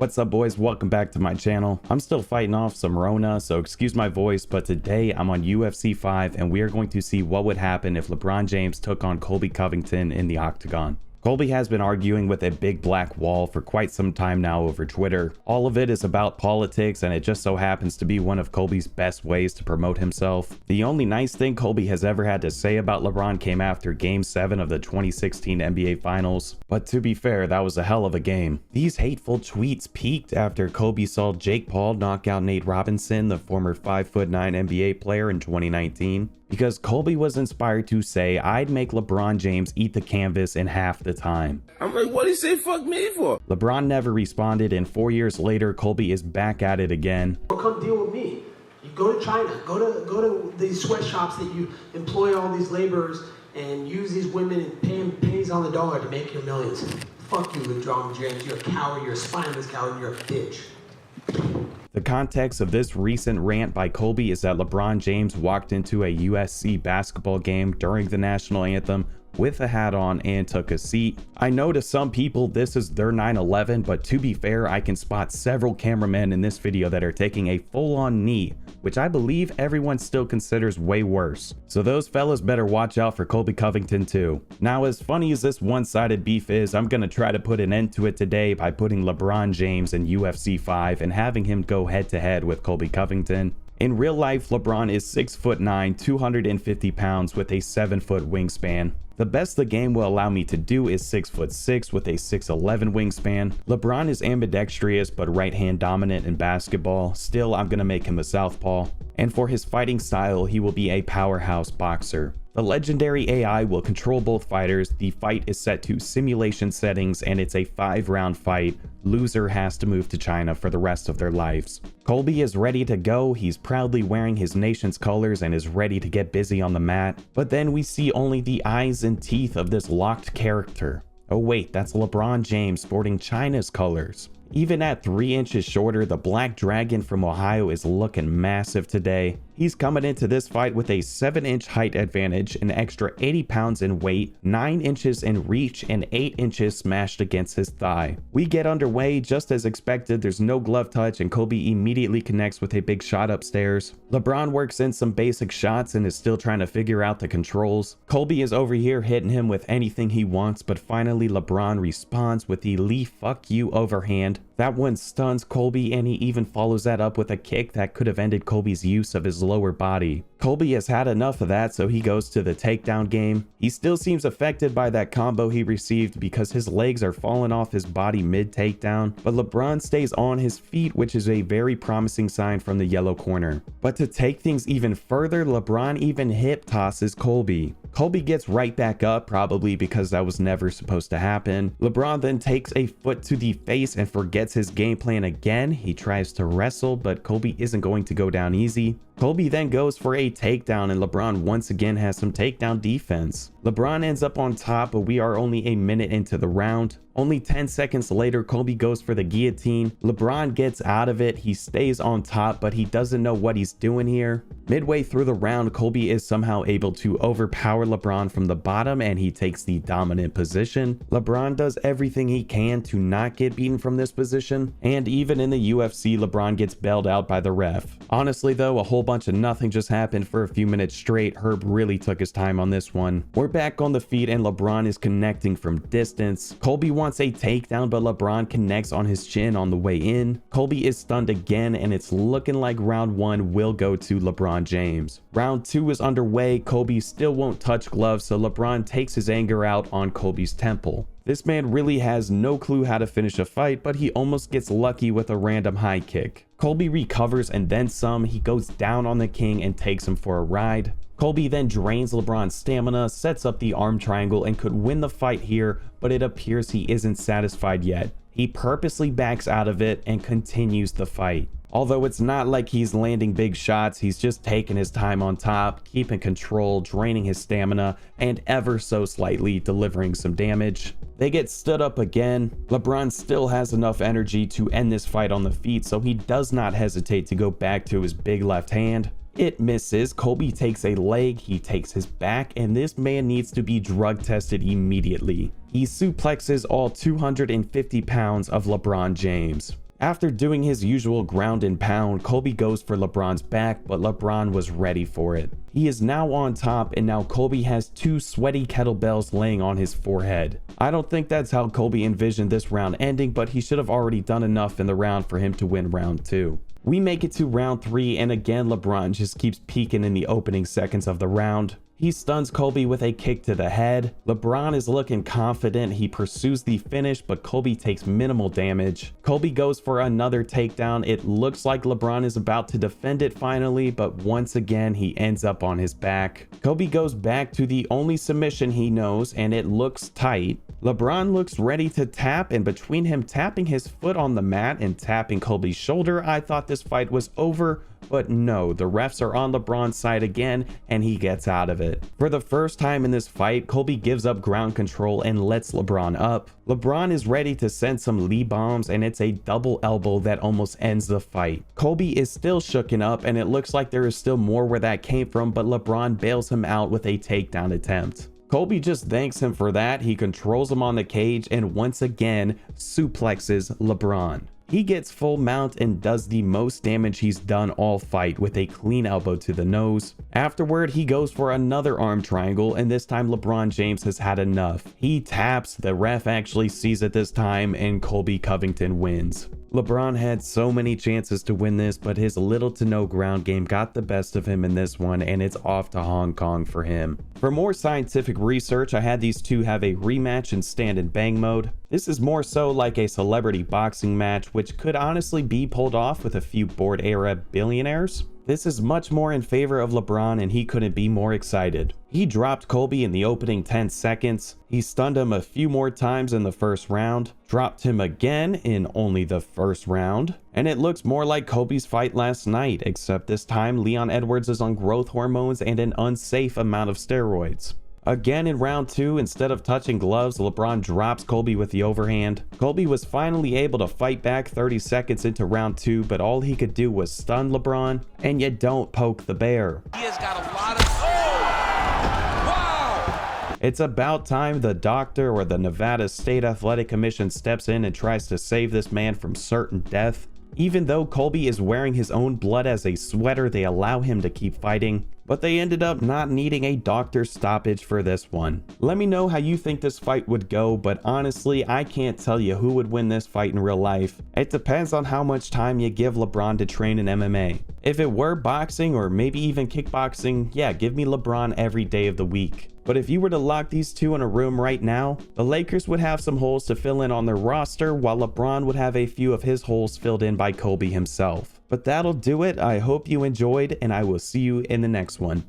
What's up, boys? Welcome back to my channel. I'm still fighting off some Rona, so excuse my voice, but today I'm on UFC 5 and we are going to see what would happen if LeBron James took on Colby Covington in the octagon. Colby has been arguing with a big black wall for quite some time now over Twitter. All of it is about politics, and it just so happens to be one of Colby's best ways to promote himself. The only nice thing Colby has ever had to say about LeBron came after Game 7 of the 2016 NBA Finals. But to be fair, that was a hell of a game. These hateful tweets peaked after Colby saw Jake Paul knock out Nate Robinson, the former 5'9" NBA player, in 2019. Because Colby was inspired to say, "I'd make LeBron James eat the canvas in half the time." I'm like, what did he say fuck me for? LeBron never responded, and 4 years later, Colby is back at it again. Come deal with me. You go to China, go to these sweatshops that you employ all these laborers and use these women and pay them pennies on the dollar to make your millions. Fuck you, LeBron James. You're a coward, you're a spineless coward, you're a bitch. The context of this recent rant by Colby is that LeBron James walked into a USC basketball game during the national anthem with a hat on and took a seat. I know to some people this is their 9/11, but to be fair, I can spot several cameramen in this video that are taking a full-on knee, which I believe everyone still considers way worse. So those fellas better watch out for Colby Covington too. Now, as funny as this one-sided beef is, I'm gonna try to put an end to it today by putting LeBron James in UFC 5 and having him go head-to-head with Colby Covington. In real life, LeBron is 6'9", 250 pounds with a 7-foot wingspan. The best the game will allow me to do is 6'6" with a 6'11" wingspan. LeBron is ambidextrous but right-hand dominant in basketball. Still, I'm gonna make him a southpaw. And for his fighting style, he will be a powerhouse boxer. The legendary AI will control both fighters. The fight is set to simulation settings and it's a 5-round fight. Loser has to move to China for the rest of their lives. Colby is ready to go. He's proudly wearing his nation's colors and is ready to get busy on the mat. But then we see only the eyes and teeth of this locked character. Oh wait, that's LeBron James sporting China's colors. Even at 3 inches shorter, the Black Dragon from Ohio is looking massive today. He's coming into this fight with a 7-inch height advantage, an extra 80 pounds in weight, 9 inches in reach, and 8 inches smashed against his thigh. We get underway. Just as expected, there's no glove touch and Colby immediately connects with a big shot upstairs. LeBron works in some basic shots and is still trying to figure out the controls. Colby is over here hitting him with anything he wants, but finally LeBron responds with the Lee fuck you overhand. That one stuns Colby, and he even follows that up with a kick that could have ended Colby's use of his lower body. Colby has had enough of that, so he goes to the takedown game. He still seems affected by that combo he received because his legs are falling off his body mid-takedown, but LeBron stays on his feet, which is a very promising sign from the yellow corner. But to take things even further, LeBron even hip tosses Colby. Colby gets right back up, probably because that was never supposed to happen. LeBron then takes a foot to the face and forgets his game plan again. He tries to wrestle, but Colby isn't going to go down easy. Colby then goes for a takedown, and LeBron once again has some takedown defense. LeBron ends up on top, but we are only a minute into the round. Only 10 seconds later, Colby goes for the guillotine. LeBron gets out of it. He stays on top, but he doesn't know what he's doing here. Midway through the round, Colby is somehow able to overpower LeBron from the bottom, and he takes the dominant position. LeBron does everything he can to not get beaten from this position, and even in the UFC, LeBron gets bailed out by the ref. Honestly though, a whole bunch of nothing just happened for a few minutes straight. Herb really took his time on this one. We're back on the feet and LeBron is connecting from distance. Colby wants a takedown, but LeBron connects on his chin on the way in. Colby is stunned again, and it's looking like round 1 will go to LeBron James. Round 2 is underway. Colby still won't touch gloves, so LeBron takes his anger out on Colby's temple. This man really has no clue how to finish a fight, but he almost gets lucky with a random high kick. Colby recovers and then some. He goes down on the king and takes him for a ride. Colby then drains LeBron's stamina, sets up the arm triangle, and could win the fight here, but it appears he isn't satisfied yet. He purposely backs out of it and continues the fight. Although it's not like he's landing big shots, he's just taking his time on top, keeping control, draining his stamina, and ever so slightly delivering some damage. They get stood up again. LeBron still has enough energy to end this fight on the feet, so he does not hesitate to go back to his big left hand. It misses. Colby takes a leg, he takes his back, and this man needs to be drug tested immediately. He suplexes all 250 pounds of LeBron James. After doing his usual ground and pound, Colby goes for LeBron's back, but LeBron was ready for it. He is now on top, and now Colby has 2 sweaty kettlebells laying on his forehead. I don't think that's how Colby envisioned this round ending, but he should have already done enough in the round for him to win round 2. We make it to round 3, and again LeBron just keeps peaking in the opening seconds of the round. He stuns Colby with a kick to the head. LeBron is looking confident. He pursues the finish, but Colby takes minimal damage. Colby goes for another takedown. It looks like LeBron is about to defend it finally, but once again, he ends up on his back. Colby goes back to the only submission he knows, and it looks tight. LeBron looks ready to tap, and between him tapping his foot on the mat and tapping Colby's shoulder, I thought this fight was over. But no, the refs are on LeBron's side again, and he gets out of it. For the first time in this fight, Colby gives up ground control and lets LeBron up. LeBron is ready to send some Lee bombs, and it's a double elbow that almost ends the fight. Colby is still shooken up, and it looks like there is still more where that came from, but LeBron bails him out with a takedown attempt. Colby just thanks him for that. He controls him on the cage and once again suplexes LeBron. He gets full mount and does the most damage he's done all fight with a clean elbow to the nose. Afterward, he goes for another arm triangle, and this time LeBron James has had enough. He taps, the ref actually sees it this time, and Colby Covington wins. LeBron had so many chances to win this, but his little to no ground game got the best of him in this one, and it's off to Hong Kong for him. For more scientific research, I had these two have a rematch in stand and bang mode. This is more so like a celebrity boxing match, which could honestly be pulled off with a few board era billionaires. This is much more in favor of LeBron, and he couldn't be more excited. He dropped Colby in the opening 10 seconds. He stunned him a few more times in the first round, dropped him again in only the first round, and it looks more like Colby's fight last night, except this time Leon Edwards is on growth hormones and an unsafe amount of steroids. Again in round 2, instead of touching gloves, LeBron drops Colby with the overhand. Colby was finally able to fight back 30 seconds into round 2, but all he could do was stun LeBron, and you don't poke the bear. He has got a lot of... Oh! Wow! It's about time the doctor or the Nevada State Athletic Commission steps in and tries to save this man from certain death. Even though Colby is wearing his own blood as a sweater, they allow him to keep fighting, but they ended up not needing a doctor's stoppage for this one. Let me know how you think this fight would go, but honestly, I can't tell you who would win this fight in real life. It depends on how much time you give LeBron to train in MMA. If it were boxing or maybe even kickboxing, yeah, give me LeBron every day of the week. But if you were to lock these two in a room right now, the Lakers would have some holes to fill in on their roster, while LeBron would have a few of his holes filled in by Colby himself. But that'll do it. I hope you enjoyed, and I will see you in the next one.